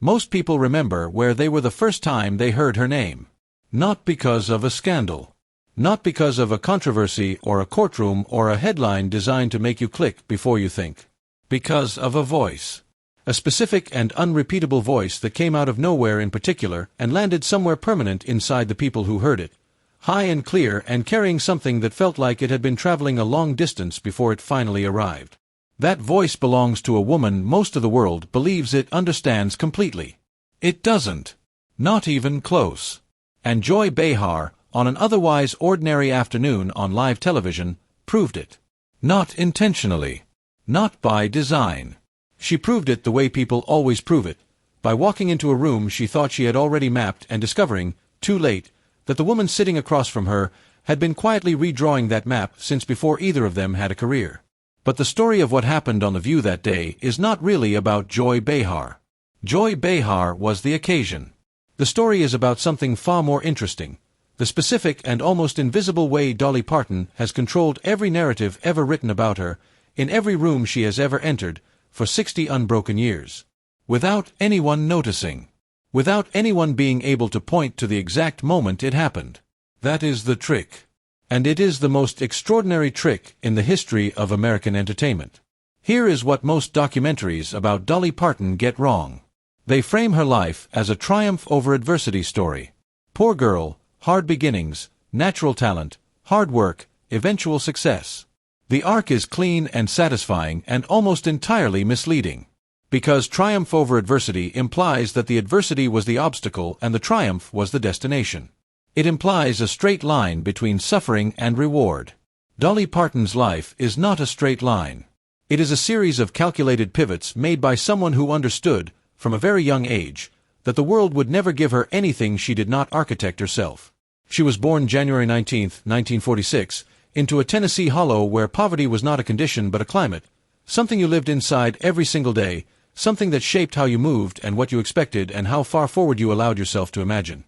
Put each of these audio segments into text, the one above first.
Most people remember where they were the first time they heard her name. Not because of a scandal. Not because of a controversy or a courtroom or a headline designed to make you click before you think. Because of a voice. A specific and unrepeatable voice that came out of nowhere in particular and landed somewhere permanent inside the people who heard it. High and clear and carrying something that felt like it had been traveling a long distance before it finally arrived. That voice belongs to a woman most of the world believes it understands completely. It doesn't. Not even close. And Joy Behar, on an otherwise ordinary afternoon on live television, proved it. Not intentionally. Not by design. She proved it the way people always prove it, by walking into a room she thought she had already mapped and discovering, too late, that the woman sitting across from her had been quietly redrawing that map since before either of them had a career. But the story of what happened on The View that day is not really about Joy Behar. Joy Behar was the occasion. The story is about something far more interesting, the specific and almost invisible way Dolly Parton has controlled every narrative ever written about her, in every room she has ever entered, for 60 unbroken years. Without anyone noticing. Without anyone being able to point to the exact moment it happened. That is the trick. And it is the most extraordinary trick in the history of American entertainment. Here is what most documentaries about Dolly Parton get wrong. They frame her life as a triumph over adversity story. Poor girl, hard beginnings, natural talent, hard work, eventual success. The arc is clean and satisfying and almost entirely misleading. Because triumph over adversity implies that the adversity was the obstacle and the triumph was the destination. It implies a straight line between suffering and reward. Dolly Parton's life is not a straight line. It is a series of calculated pivots made by someone who understood, from a very young age, that the world would never give her anything she did not architect herself. She was born January 19, 1946, into a Tennessee hollow where poverty was not a condition but a climate, something you lived inside every single day, something that shaped how you moved and what you expected and how far forward you allowed yourself to imagine.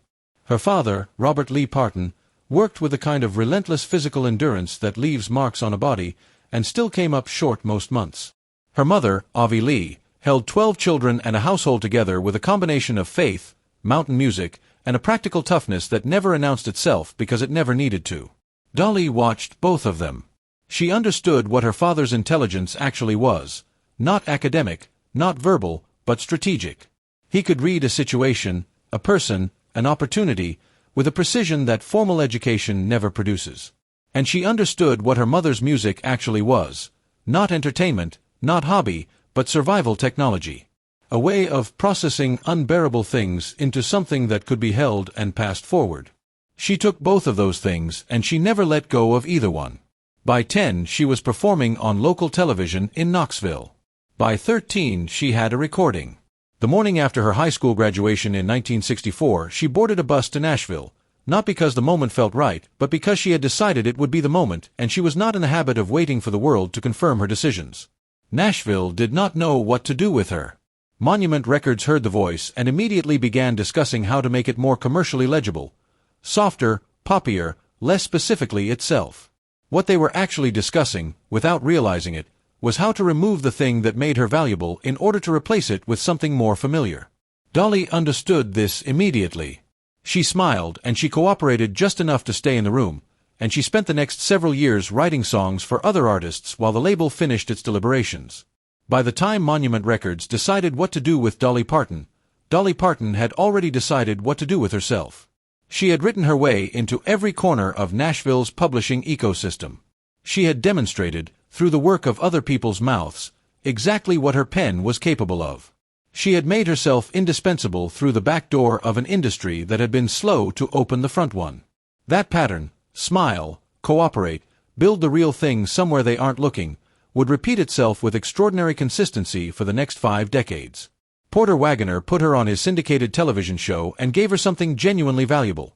Her father, Robert Lee Parton, worked with a kind of relentless physical endurance that leaves marks on a body and still came up short most months. Her mother, Avi Lee, held 12 children and a household together with a combination of faith, mountain music, and a practical toughness that never announced itself because it never needed to. Dolly watched both of them. She understood what her father's intelligence actually was, not academic, not verbal, but strategic. He could read a situation, a person, an opportunity, with a precision that formal education never produces. And she understood what her mother's music actually was, not entertainment, not hobby, but survival technology. A way of processing unbearable things into something that could be held and passed forward. She took both of those things and she never let go of either one. By 10 she was performing on local television in Knoxville. By 13 she had a recording. The morning after her high school graduation in 1964 she boarded a bus to Nashville, not because the moment felt right, but because she had decided it would be the moment and she was not in the habit of waiting for the world to confirm her decisions. Nashville did not know what to do with her. Monument Records heard the voice and immediately began discussing how to make it more commercially legible. Softer, poppier, less specifically itself. What they were actually discussing, without realizing it, was how to remove the thing that made her valuable in order to replace it with something more familiar. Dolly understood this immediately. She smiled and she cooperated just enough to stay in the room, and she spent the next several years writing songs for other artists while the label finished its deliberations. By the time Monument Records decided what to do with Dolly Parton had already decided what to do with herself. She had written her way into every corner of Nashville's publishing ecosystem. She had demonstrated, through the work of other people's mouths, exactly what her pen was capable of. She had made herself indispensable through the back door of an industry that had been slow to open the front one. That pattern, smile, cooperate, build the real thing somewhere they aren't looking, would repeat itself with extraordinary consistency for the next 5 decades. Porter Wagoner put her on his syndicated television show and gave her something genuinely valuable.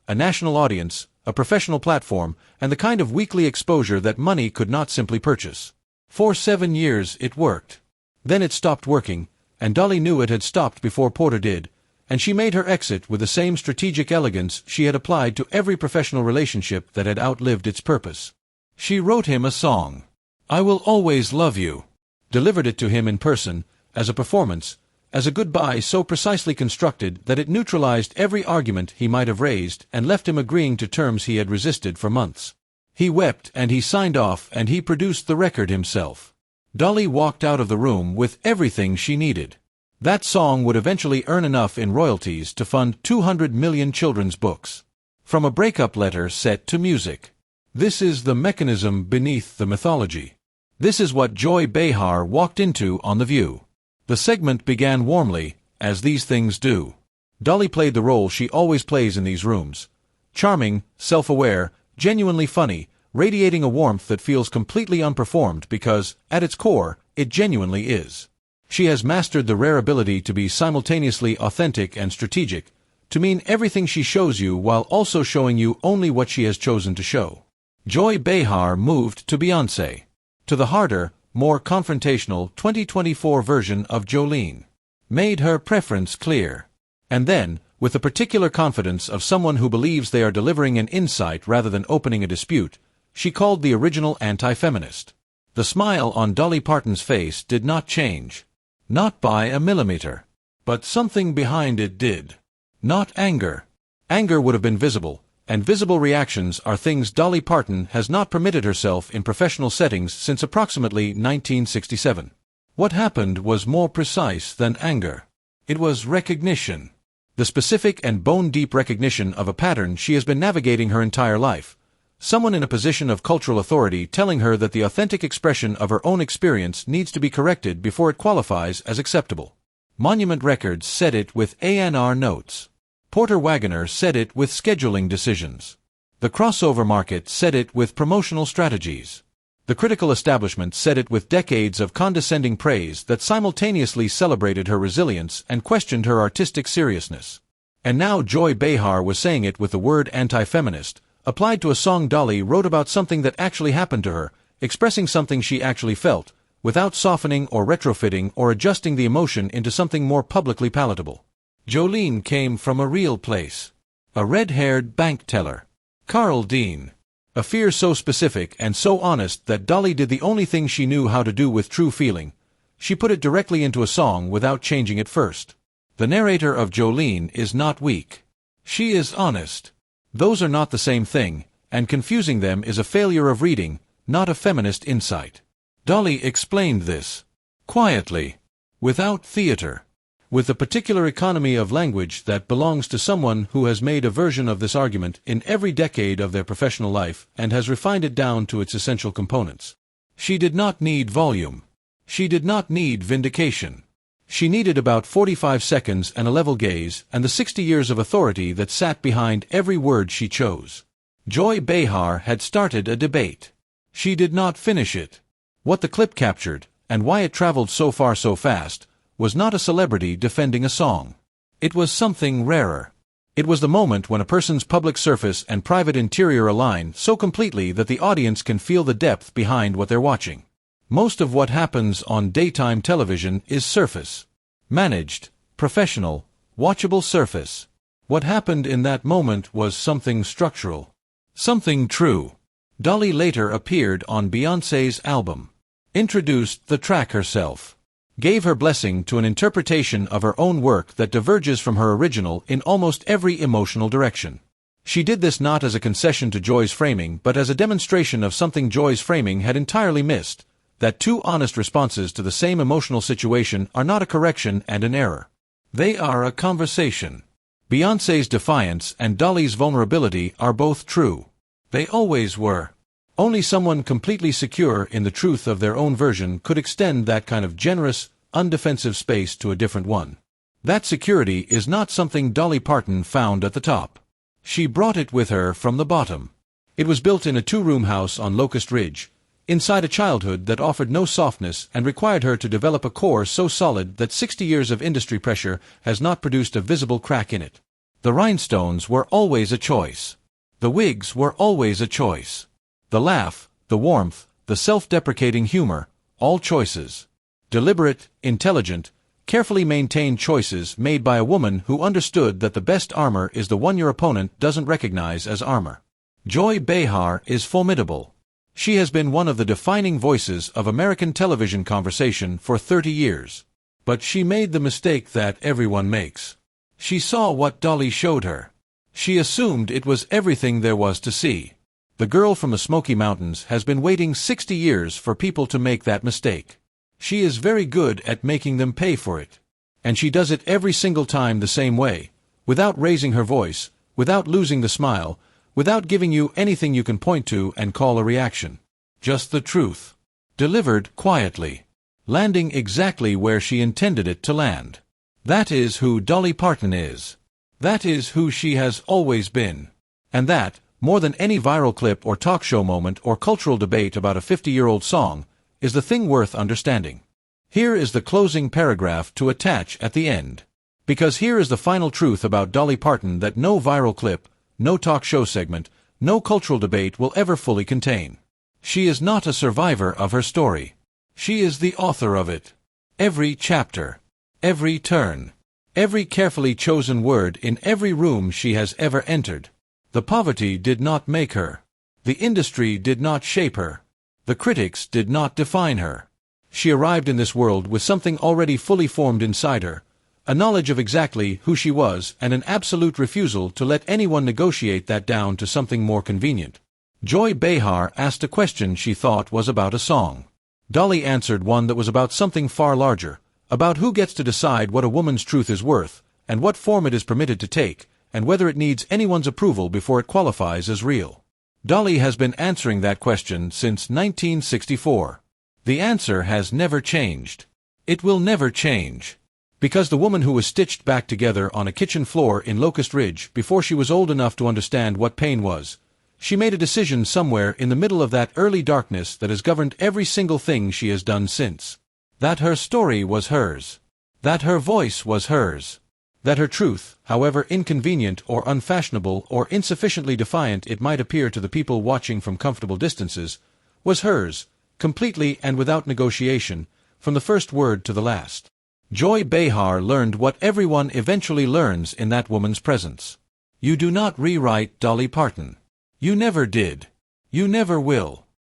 A national audience, a professional platform, and the kind of weekly exposure that money could not simply purchase. For 7 years it worked. Then it stopped working, and Dolly knew it had stopped before Porter did, and she made her exit with the same strategic elegance she had applied to every professional relationship that had outlived its purpose. She wrote him a song. I Will Always Love You. Delivered it to him in person, as a performance, as a goodbye so precisely constructed that it neutralized every argument he might have raised and left him agreeing to terms he had resisted for months. He wept and he signed off and he produced the record himself. Dolly walked out of the room with everything she needed. That song would eventually earn enough in royalties to fund 200 million children's books. From a breakup letter set to music. This is the mechanism beneath the mythology. This is what Joy Behar walked into on The View. The segment began warmly, as these things do. Dolly played the role she always plays in these rooms. Charming, self-aware, genuinely funny, radiating a warmth that feels completely unperformed because, at its core, it genuinely is. She has mastered the rare ability to be simultaneously authentic and strategic, to mean everything she shows you while also showing you only what she has chosen to show. Joy Behar moved to Beyoncé, to the harder, more confrontational 2024 version of Jolene. Made her preference clear. And then, with the particular confidence of someone who believes they are delivering an insight rather than opening a dispute, she called the original anti-feminist. The smile on Dolly Parton's face did not change. Not by a millimeter. But something behind it did. Not anger. Anger would have been visible, and visible reactions are things Dolly Parton has not permitted herself in professional settings since approximately 1967. What happened was more precise than anger. It was recognition. The specific and bone-deep recognition of a pattern she has been navigating her entire life. Someone in a position of cultural authority telling her that the authentic expression of her own experience needs to be corrected before it qualifies as acceptable. Monument Records said it with A&R notes. Porter Wagoner said it with scheduling decisions. The crossover market said it with promotional strategies. The critical establishment said it with decades of condescending praise that simultaneously celebrated her resilience and questioned her artistic seriousness. And now Joy Behar was saying it with the word anti-feminist, applied to a song Dolly wrote about something that actually happened to her, expressing something she actually felt, without softening or retrofitting or adjusting the emotion into something more publicly palatable. Jolene came from a real place. A red-haired bank teller. Carl Dean. A fear so specific and so honest that Dolly did the only thing she knew how to do with true feeling. She put it directly into a song without changing it first. The narrator of Jolene is not weak. She is honest. Those are not the same thing, and confusing them is a failure of reading, not a feminist insight. Dolly explained this. Quietly. Without theater. With the particular economy of language that belongs to someone who has made a version of this argument in every decade of their professional life and has refined it down to its essential components. She did not need volume. She did not need vindication. She needed about 45 seconds and a level gaze and the 60 years of authority that sat behind every word she chose. Joy Behar had started a debate. She did not finish it. What the clip captured, and why it traveled so far so fast, was not a celebrity defending a song. It was something rarer. It was the moment when a person's public surface and private interior align so completely that the audience can feel the depth behind what they're watching. Most of what happens on daytime television is surface. Managed, professional, watchable surface. What happened in that moment was something structural. Something true. Dolly later appeared on Beyoncé's album. Introduced the track herself. Gave her blessing to an interpretation of her own work that diverges from her original in almost every emotional direction. She did this not as a concession to Joy's framing but as a demonstration of something Joy's framing had entirely missed, that two honest responses to the same emotional situation are not a correction and an error. They are a conversation. Beyoncé's defiance and Dolly's vulnerability are both true. They always were. Only someone completely secure in the truth of their own version could extend that kind of generous, undefensive space to a different one. That security is not something Dolly Parton found at the top. She brought it with her from the bottom. It was built in a two-room house on Locust Ridge, inside a childhood that offered no softness and required her to develop a core so solid that 60 years of industry pressure has not produced a visible crack in it. The rhinestones were always a choice. The wigs were always a choice. The laugh, the warmth, the self-deprecating humor, all choices. Deliberate, intelligent, carefully maintained choices made by a woman who understood that the best armor is the one your opponent doesn't recognize as armor. Joy Behar is formidable. She has been one of the defining voices of American television conversation for 30 years. But she made the mistake that everyone makes. She saw what Dolly showed her. She assumed it was everything there was to see. The girl from the Smoky Mountains has been waiting 60 years for people to make that mistake. She is very good at making them pay for it. And she does it every single time the same way, without raising her voice, without losing the smile, without giving you anything you can point to and call a reaction. Just the truth. Delivered quietly. Landing exactly where she intended it to land. That is who Dolly Parton is. That is who she has always been. And that, more than any viral clip or talk show moment or cultural debate about a 50-year-old song, is the thing worth understanding. Here is the closing paragraph to attach at the end. Because here is the final truth about Dolly Parton that no viral clip, no talk show segment, no cultural debate will ever fully contain. She is not a survivor of her story. She is the author of it. Every chapter, every turn, every carefully chosen word in every room she has ever entered. The poverty did not make her. The industry did not shape her. The critics did not define her. She arrived in this world with something already fully formed inside her, a knowledge of exactly who she was and an absolute refusal to let anyone negotiate that down to something more convenient. Joy Behar asked a question she thought was about a song. Dolly answered one that was about something far larger, about who gets to decide what a woman's truth is worth, and what form it is permitted to take, and whether it needs anyone's approval before it qualifies as real. Dolly has been answering that question since 1964. The answer has never changed. It will never change. Because the woman who was stitched back together on a kitchen floor in Locust Ridge before she was old enough to understand what pain was, she made a decision somewhere in the middle of that early darkness that has governed every single thing she has done since. That her story was hers. That her voice was hers. That her truth, however inconvenient or unfashionable or insufficiently defiant it might appear to the people watching from comfortable distances, was hers, completely and without negotiation, from the first word to the last. Joy Behar learned what everyone eventually learns in that woman's presence. You do not rewrite Dolly Parton. You never did. You never will.